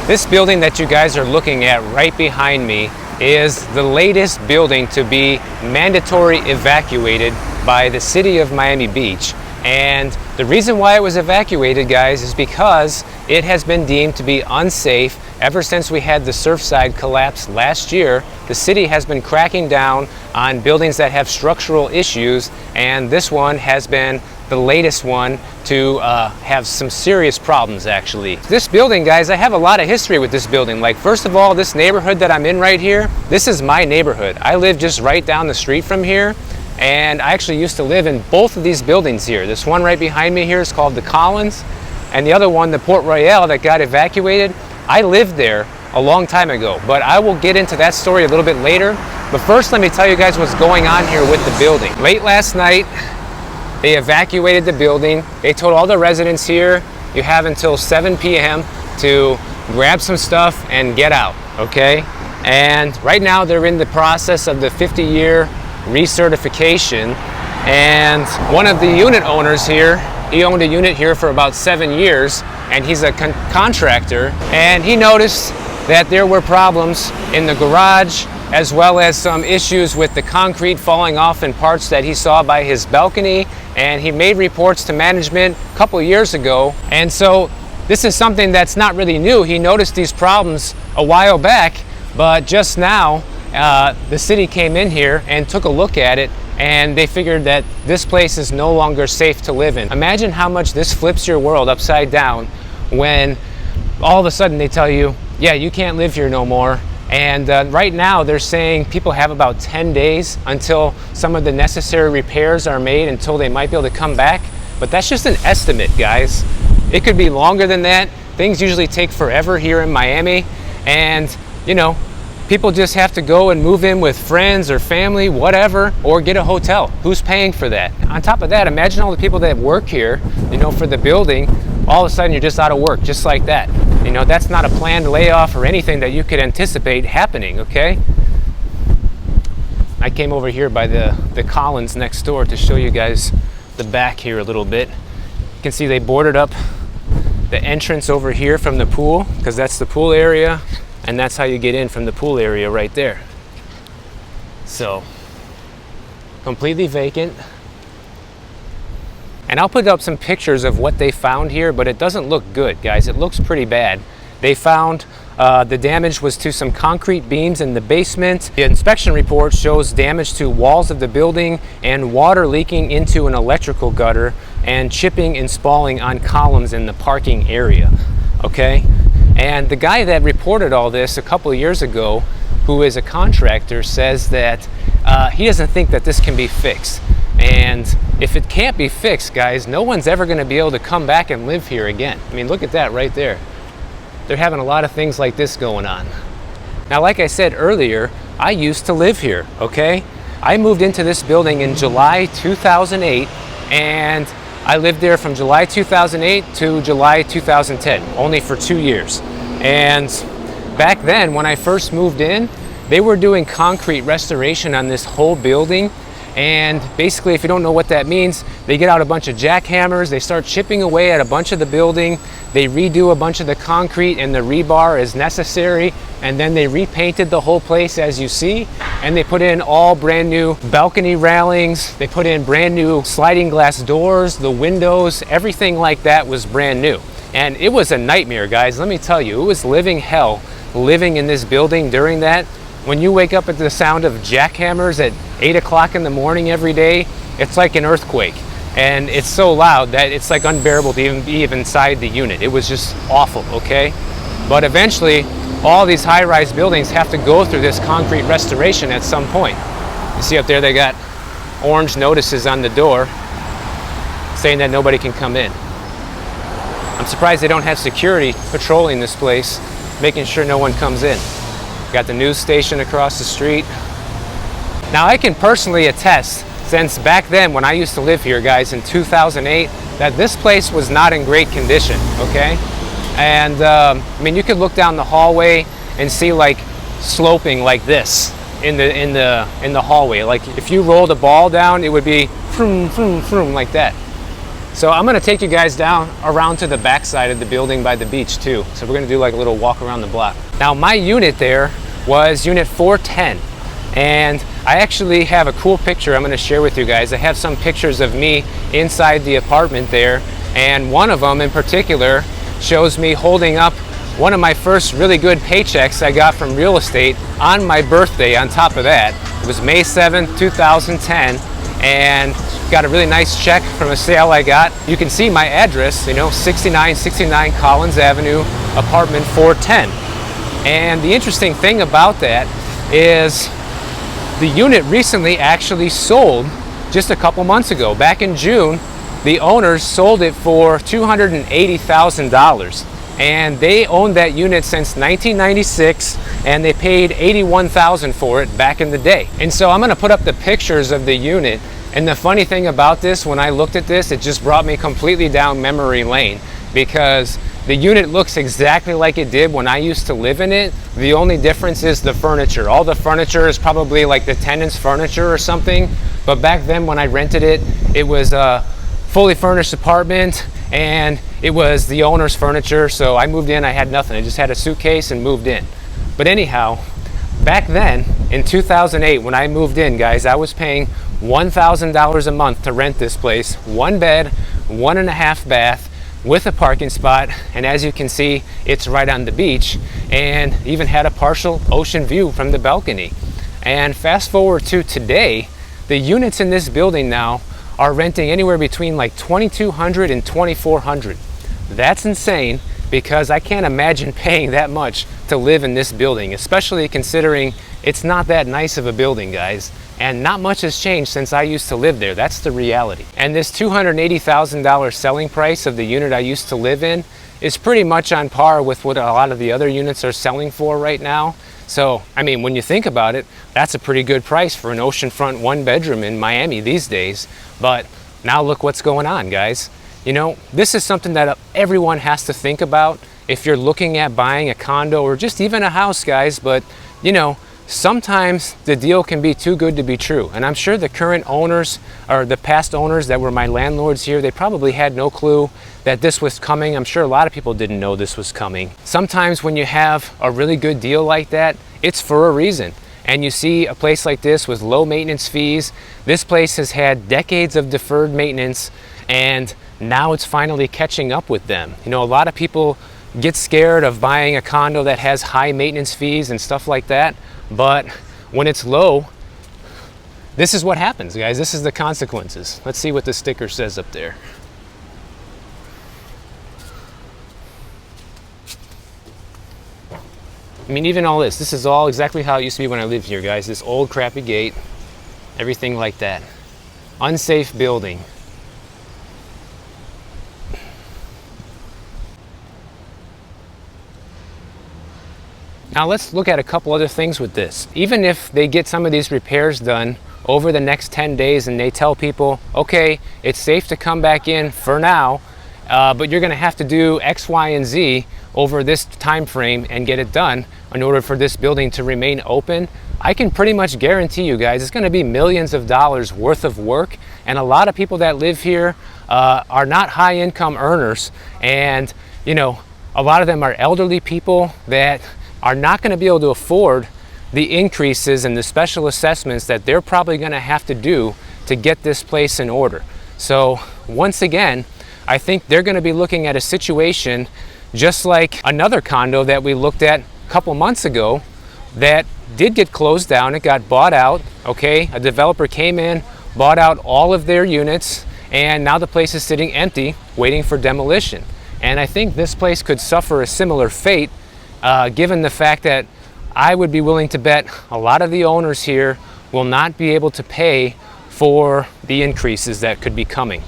This building that you guys are looking at right behind me is the latest building to be mandatory evacuated by the city of Miami Beach. And the reason why it was evacuated, guys, is because it has been deemed to be unsafe ever since we had the Surfside collapse last year. The city has been cracking down on buildings that have structural issues, and this one has been the latest one to have some serious problems, actually. This building, guys, I have a lot of history with this building. Like, first of all, this neighborhood that I'm in right here, this is my neighborhood. I live just right down the street from here, and I actually used to live in both of these buildings here. This one right behind me here is called the Collins, and the other one, the Port Royale, that got evacuated. I lived there a long time ago, but I will get into that story a little bit later. But first, let me tell you guys what's going on here with the building. Late last night, they evacuated the building. They told all the residents here, you have until 7 p.m. to grab some stuff and get out, okay? And right now they're in the process of the 50-year recertification. And one of the unit owners here, he owned a unit here for about 7 years, and he's a contractor, and he noticed that there were problems in the garage, as well as some issues with the concrete falling off in parts that he saw by his balcony, and he made reports to management a couple years ago. And so this is something that's not really new. He noticed these problems a while back, but just now the city came in here and took a look at it, and they figured that this place is no longer safe to live in. Imagine how much this flips your world upside down when all of a sudden they tell you, yeah, you can't live here no more. And right now they're saying people have about 10 days until some of the necessary repairs are made, until they might be able to come back. But that's just an estimate, guys. It could be longer than that. Things usually take forever here in Miami. And, you know, people just have to go and move in with friends or family, whatever, or get a hotel. Who's paying for that? On top of that, imagine all the people that work here, you know, for the building. All of a sudden you're just out of work, just like that. You know, that's not a planned layoff or anything that you could anticipate happening, okay? I came over here by the Collins next door to show you guys the back here a little bit. You can see they boarded up the entrance over here from the pool, because that's the pool area, and that's how you get in from the pool area right there. So, completely vacant. And I'll put up some pictures of what they found here, but it doesn't look good, guys. It looks pretty bad. They found the damage was to some concrete beams in the basement. The inspection report shows damage to walls of the building and water leaking into an electrical gutter and chipping and spalling on columns in the parking area, okay? And the guy that reported all this a couple of years ago, who is a contractor, says that he doesn't think that this can be fixed. And if it can't be fixed, guys, no one's ever going to be able to come back and live here again. I mean, look at that right there. They're having a lot of things like this going on. Now, like I said earlier, I used to live here, okay? I moved into this building in July 2008, and I lived there from July 2008 to July 2010, only for 2 years. And back then, when I first moved in, they were doing concrete restoration on this whole building. And basically, if you don't know what that means, they get out a bunch of jackhammers, they start chipping away at a bunch of the building, they redo a bunch of the concrete and the rebar as necessary, and then they repainted the whole place, as you see, and they put in all brand new balcony railings, they put in brand new sliding glass doors, the windows, everything like that was brand new. And it was a nightmare, guys. Let me tell you, it was living hell living in this building during that. When you wake up at the sound of jackhammers at 8 o'clock in the morning every day, it's like an earthquake. And it's so loud that it's like unbearable to even be inside the unit. It was just awful, okay? But eventually, all these high-rise buildings have to go through this concrete restoration at some point. You see up there, they got orange notices on the door saying that nobody can come in. I'm surprised they don't have security patrolling this place, making sure no one comes in. Got the news station across the street. Now, I can personally attest, since back then when I used to live here, guys, in 2008, that this place was not in great condition, okay? And I mean, you could look down the hallway and see like sloping like this in the hallway. Like if you rolled a ball down, it would be vroom, vroom, vroom, like that. So I'm gonna take you guys down around to the back side of the building by the beach too. So we're gonna do like a little walk around the block. Now my unit there was unit 410. And I actually have a cool picture I'm gonna share with you guys. I have some pictures of me inside the apartment there. And one of them in particular shows me holding up one of my first really good paychecks I got from real estate on my birthday on top of that. It was May 7th, 2010. And got a really nice check from a sale I got. You can see my address, 6969 Collins Avenue, apartment 410. And the interesting thing about that is the unit recently actually sold just a couple months ago. Back in June, the owners sold it for $280,000. And they owned that unit since 1996, and they paid $81,000 for it back in the day. And so I'm gonna put up the pictures of the unit. And the funny thing about this, when I looked at this, it just brought me completely down memory lane, because the unit looks exactly like it did when I used to live in it. The only difference is the furniture. All the furniture is probably like the tenant's furniture or something. But back then when I rented it, it was a fully furnished apartment and it was the owner's furniture. So I moved in, I had nothing. I just had a suitcase and moved in. But anyhow, back then in 2008, when I moved in, guys, I was paying $1,000 a month to rent this place. 1 bed, 1.5 bath, with a parking spot. And as you can see, it's right on the beach, and even had a partial ocean view from the balcony. And fast forward to today, the units in this building now are renting anywhere between like $2,200 and $2,400. That's insane, because I can't imagine paying that much to live in this building, especially considering it's not that nice of a building, guys. And not much has changed since I used to live there. That's the reality. And this $280,000 selling price of the unit I used to live in is pretty much on par with what a lot of the other units are selling for right now. So, I mean, when you think about it, that's a pretty good price for an oceanfront 1-bedroom in Miami these days. But now look what's going on, guys. This is something that everyone has to think about if you're looking at buying a condo or just even a house, guys. But, sometimes the deal can be too good to be true. And I'm sure the current owners, or the past owners that were my landlords here, they probably had no clue that this was coming. I'm sure a lot of people didn't know this was coming. Sometimes when you have a really good deal like that, it's for a reason. And you see a place like this with low maintenance fees. This place has had decades of deferred maintenance, and now it's finally catching up with them. A lot of people get scared of buying a condo that has high maintenance fees and stuff like that. But when it's low, this is what happens, guys. This is the consequences. Let's see what the sticker says up there. I mean, even all this is all exactly how it used to be when I lived here, guys. This old crappy gate, everything like that. Unsafe building. Now let's look at a couple other things with this. Even if they get some of these repairs done over the next 10 days and they tell people, okay, it's safe to come back in for now, but you're gonna have to do X, Y, and Z over this time frame and get it done in order for this building to remain open, I can pretty much guarantee you guys it's gonna be millions of dollars worth of work. And a lot of people that live here are not high income earners. And a lot of them are elderly people that are not going to be able to afford the increases and the special assessments that they're probably going to have to do to get this place in order. So once again, I think they're going to be looking at a situation just like another condo that we looked at a couple months ago that did get closed down. It got bought out, okay? A developer came in, bought out all of their units, and now the place is sitting empty, waiting for demolition. And I think this place could suffer a similar fate, given the fact that I would be willing to bet a lot of the owners here will not be able to pay for the increases that could be coming.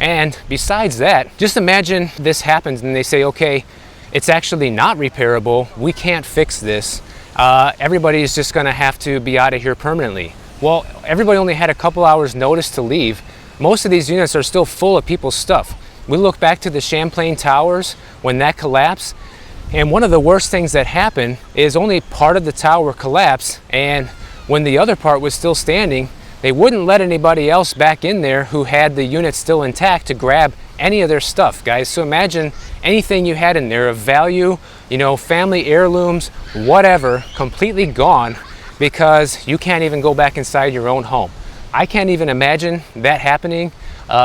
And besides that, just imagine this happens and they say, okay, it's actually not repairable, we can't fix this, everybody is just going to have to be out of here permanently. Well, everybody only had a couple hours notice to leave. Most of these units are still full of people's stuff. We look back to the Champlain Towers when that collapsed, and one of the worst things that happened is only part of the tower collapsed, and when the other part was still standing, they wouldn't let anybody else back in there who had the unit still intact to grab any of their stuff, guys. So imagine anything you had in there of value, you know, family heirlooms, whatever, completely gone because you can't even go back inside your own home. I can't even imagine that happening.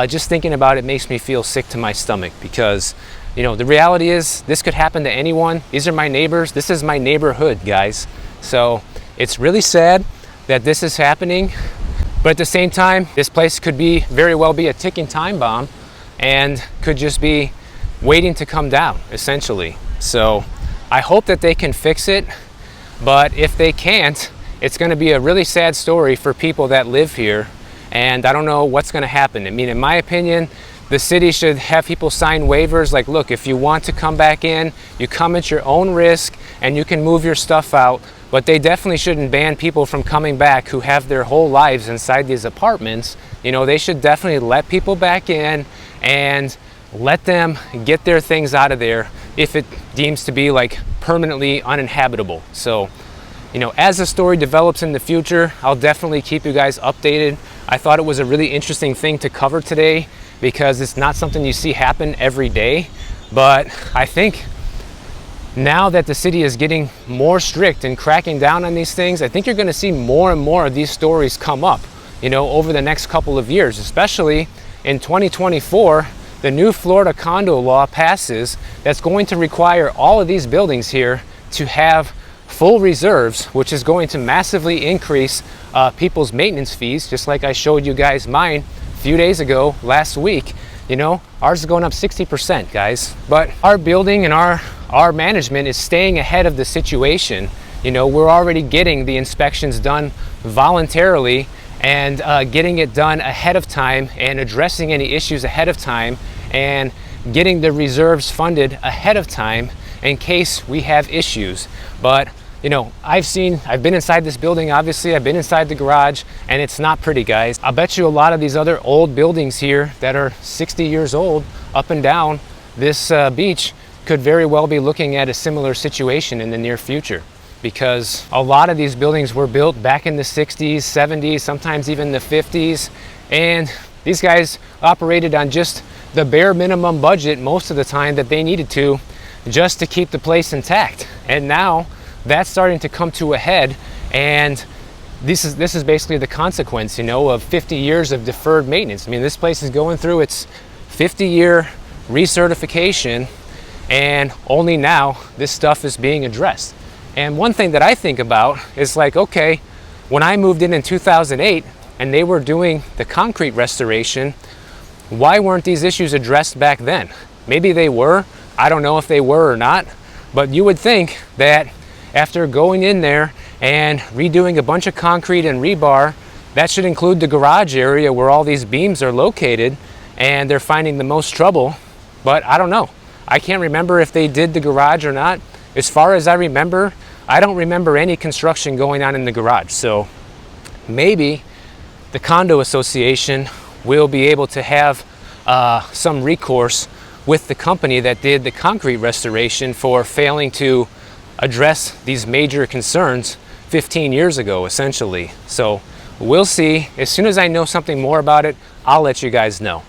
Just thinking about it makes me feel sick to my stomach because, you know, the reality is this could happen to anyone. These are my neighbors. This is my neighborhood, guys. So it's really sad that this is happening. But at the same time, this place could be very well be a ticking time bomb and could just be waiting to come down, essentially. So I hope that they can fix it. But if they can't, it's going to be a really sad story for people that live here. And I don't know what's going to happen. I mean, in my opinion, the city should have people sign waivers like, look, if you want to come back in, you come at your own risk and you can move your stuff out. But they definitely shouldn't ban people from coming back who have their whole lives inside these apartments. You know, they should definitely let people back in and let them get their things out of there if it deems to be like permanently uninhabitable. So, you know, as the story develops in the future, I'll definitely keep you guys updated. I thought it was a really interesting thing to cover today because it's not something you see happen every day. But I think now that the city is getting more strict and cracking down on these things, I think you're going to see more and more of these stories come up, you know, over the next couple of years. Especially in 2024, the new Florida condo law passes that's going to require all of these buildings here to have full reserves, which is going to massively increase people's maintenance fees, just like I showed you guys mine a few days ago, last week. You know, ours is going up 60%, guys. But our building and our management is staying ahead of the situation. You know, we're already getting the inspections done voluntarily and getting it done ahead of time and addressing any issues ahead of time and getting the reserves funded ahead of time in case we have issues. But you know, I've been inside this building, obviously, I've been inside the garage, and it's not pretty, guys. I bet you a lot of these other old buildings here that are 60 years old up and down this beach could very well be looking at a similar situation in the near future, because a lot of these buildings were built back in the 60s, 70s, sometimes even the 50s, and these guys operated on just the bare minimum budget most of the time that they needed to just to keep the place intact. And now that's starting to come to a head, and this is basically the consequence, you know, of 50 years of deferred maintenance. I mean, this place is going through its 50-year recertification, and only now this stuff is being addressed. And one thing that I think about is like, okay, when I moved in 2008 and they were doing the concrete restoration, why weren't these issues addressed back then? Maybe they were. I don't know if they were or not, but you would think that after going in there and redoing a bunch of concrete and rebar, that should include the garage area where all these beams are located, and they're finding the most trouble. But I don't know. I can't remember if they did the garage or not. As far as I remember, I don't remember any construction going on in the garage. So maybe the condo association will be able to have some recourse with the company that did the concrete restoration for failing to address these major concerns 15 years ago, essentially. So we'll see. As soon as I know something more about it, I'll let you guys know.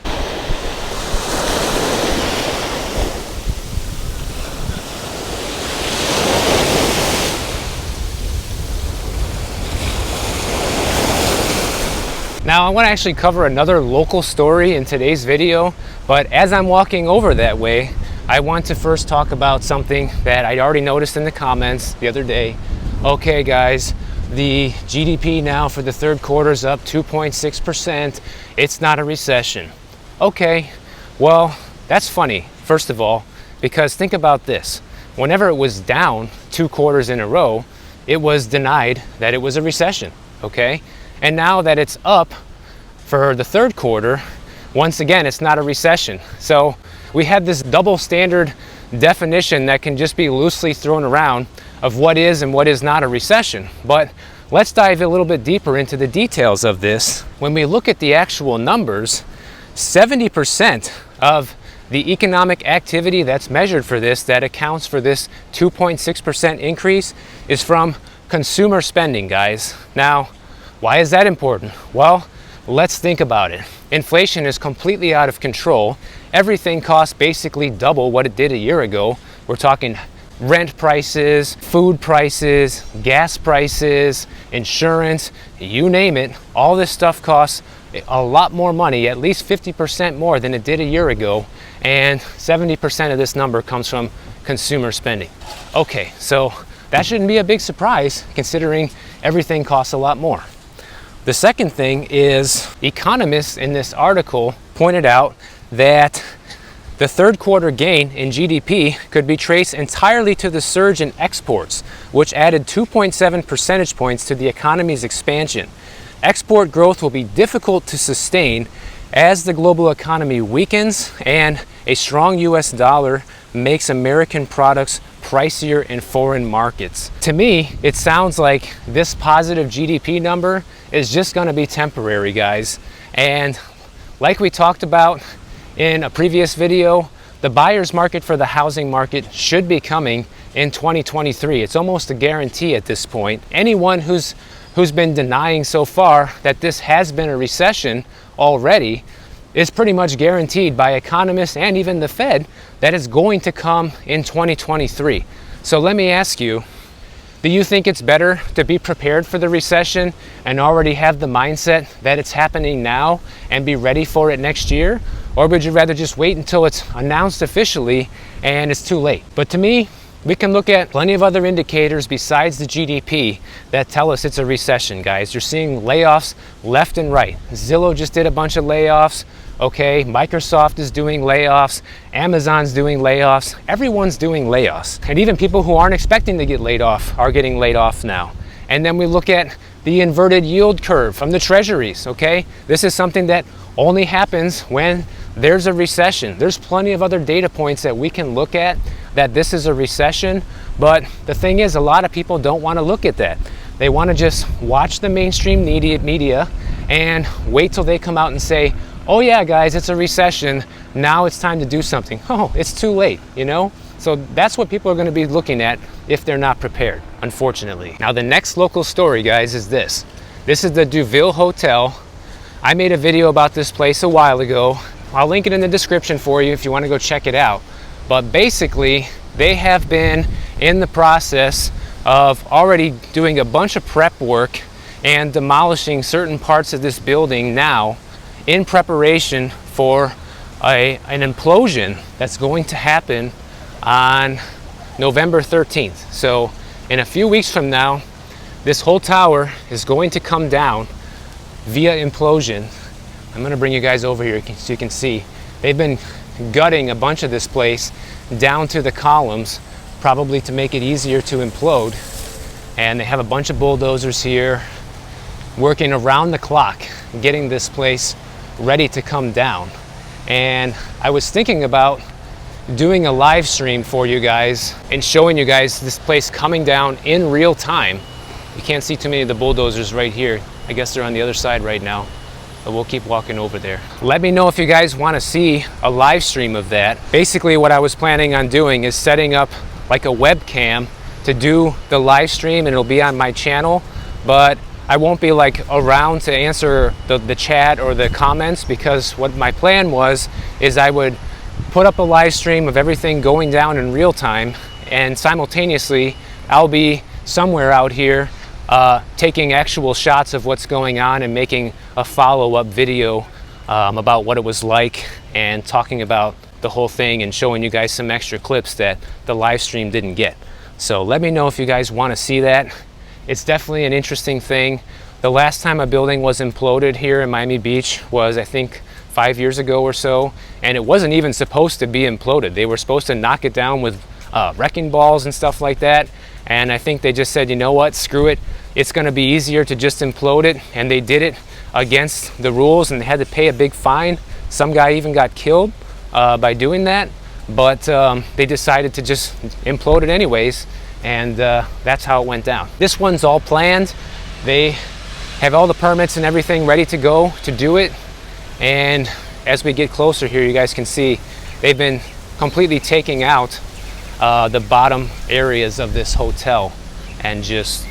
Now, I want to actually cover another local story in today's video, but as I'm walking over that way, I want to first talk about something that I already noticed in the comments the other day. Okay, guys, the GDP now for the third quarter is up 2.6%. It's not a recession. Okay, well, that's funny, first of all, because think about this. Whenever it was down 2 quarters in a row, it was denied that it was a recession, okay? And now that it's up for the third quarter, once again, it's not a recession. So we have this double standard definition that can just be loosely thrown around of what is and what is not a recession. But let's dive a little bit deeper into the details of this. When we look at the actual numbers, 70% of the economic activity that's measured for this, that accounts for this 2.6% increase, is from consumer spending, guys. Now, why is that important? Well, let's think about it. Inflation is completely out of control, everything costs basically double what it did a year ago. We're talking rent prices, food prices, gas prices, insurance, you name it. All this stuff costs a lot more money, at least 50% more than it did a year ago, and 70% of this number comes from consumer spending. Okay, so that shouldn't be a big surprise considering everything costs a lot more. The second thing is economists in this article pointed out that the third quarter gain in GDP could be traced entirely to the surge in exports, which added 2.7 percentage points to the economy's expansion. Export growth will be difficult to sustain as the global economy weakens and a strong US dollar makes American products pricier in foreign markets. To me, it sounds like this positive GDP number is just going to be temporary, guys. And like we talked about in a previous video, the buyer's market for the housing market should be coming in 2023. It's almost a guarantee at this point. Anyone who's been denying so far that this has been a recession already is pretty much guaranteed by economists and even the Fed that it's going to come in 2023. So let me ask you, do you think it's better to be prepared for the recession and already have the mindset that it's happening now and be ready for it next year? Or would you rather just wait until it's announced officially and it's too late? But to me, we can look at plenty of other indicators besides the GDP that tell us it's a recession, guys. You're seeing layoffs left and right. Zillow just did a bunch of layoffs. Okay, Microsoft is doing layoffs, Amazon's doing layoffs, everyone's doing layoffs. And even people who aren't expecting to get laid off are getting laid off now. And then we look at the inverted yield curve from the treasuries, okay? This is something that only happens when there's a recession. There's plenty of other data points that we can look at that this is a recession, but the thing is, a lot of people don't want to look at that. They want to just watch the mainstream media and wait till they come out and say, oh yeah, guys, it's a recession. Now it's time to do something. Oh, it's too late, you know? So that's what people are going to be looking at if they're not prepared, unfortunately. Now, the next local story, guys, is this. This is the Deauville Hotel. I made a video about this place a while ago. I'll link it in the description for you if you want to go check it out. But basically, they have been in the process of already doing a bunch of prep work and demolishing certain parts of this building now in preparation for an implosion that's going to happen on November 13th. So in a few weeks from now, this whole tower is going to come down via implosion. I'm going to bring you guys over here so you can see. They've been gutting a bunch of this place down to the columns, probably to make it easier to implode. And they have a bunch of bulldozers here working around the clock, getting this place ready to come down. And I was thinking about doing a live stream for you guys and showing you guys this place coming down in real time. You can't see too many of the bulldozers right here. I guess they're on the other side right now, but we'll keep walking over there. Let me know if you guys want to see a live stream of that. Basically what I was planning on doing is setting up like a webcam to do the live stream, and it'll be on my channel, but I won't be like around to answer the chat or the comments, because what my plan was is I would put up a live stream of everything going down in real time, and simultaneously I'll be somewhere out here taking actual shots of what's going on and making a follow-up video about what it was like and talking about the whole thing and showing you guys some extra clips that the live stream didn't get. So let me know if you guys want to see that. It's definitely an interesting thing. The last time a building was imploded here in Miami Beach was, I think, 5 years ago or so, and it wasn't even supposed to be imploded. They were supposed to knock it down with wrecking balls and stuff like that, and I think they just said, you know what, screw it, it's going to be easier to just implode it, and they did it against the rules, and they had to pay a big fine. Some guy even got killed by doing that, but they decided to just implode it anyways, and that's how it went down. This one's all planned. They have all the permits and everything ready to go to do it, and as we get closer here, you guys can see they've been completely taking out the bottom areas of this hotel and just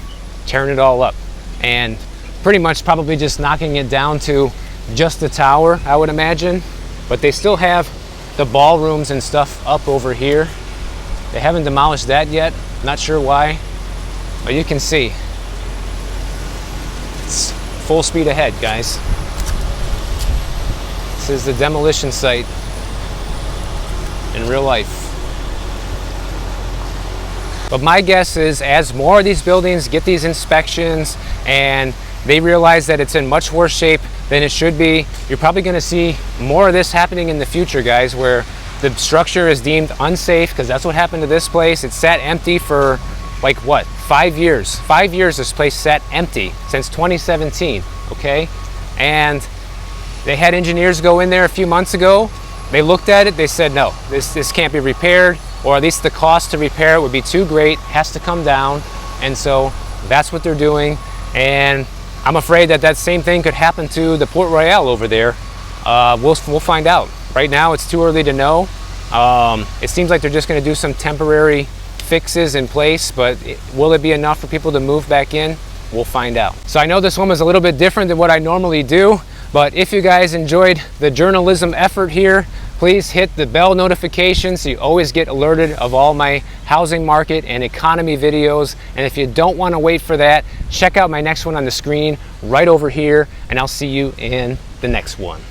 tearing it all up, and pretty much probably just knocking it down to just the tower, I would imagine. But they still have the ballrooms and stuff up over here. They haven't demolished that yet. Not sure why, but you can see it's full speed ahead, guys. This is the demolition site in real life. But my guess is as more of these buildings get these inspections and they realize that it's in much worse shape than it should be, you're probably going to see more of this happening in the future, guys, where the structure is deemed unsafe, because that's what happened to this place. It sat empty for like what, 5 years? 5 years this place sat empty, since 2017, okay? And they had engineers go in there a few months ago. They looked at it, they said, no, this can't be repaired, or at least the cost to repair it would be too great, has to come down. And so that's what they're doing. And I'm afraid that that same thing could happen to the Port Royale over there. We'll find out. Right now it's too early to know. It seems like they're just going to do some temporary fixes in place, but will it be enough for people to move back in? We'll find out. So I know this one was a little bit different than what I normally do, but if you guys enjoyed the journalism effort here, please hit the bell notification so you always get alerted of all my housing market and economy videos. And if you don't want to wait for that, check out my next one on the screen right over here, and I'll see you in the next one.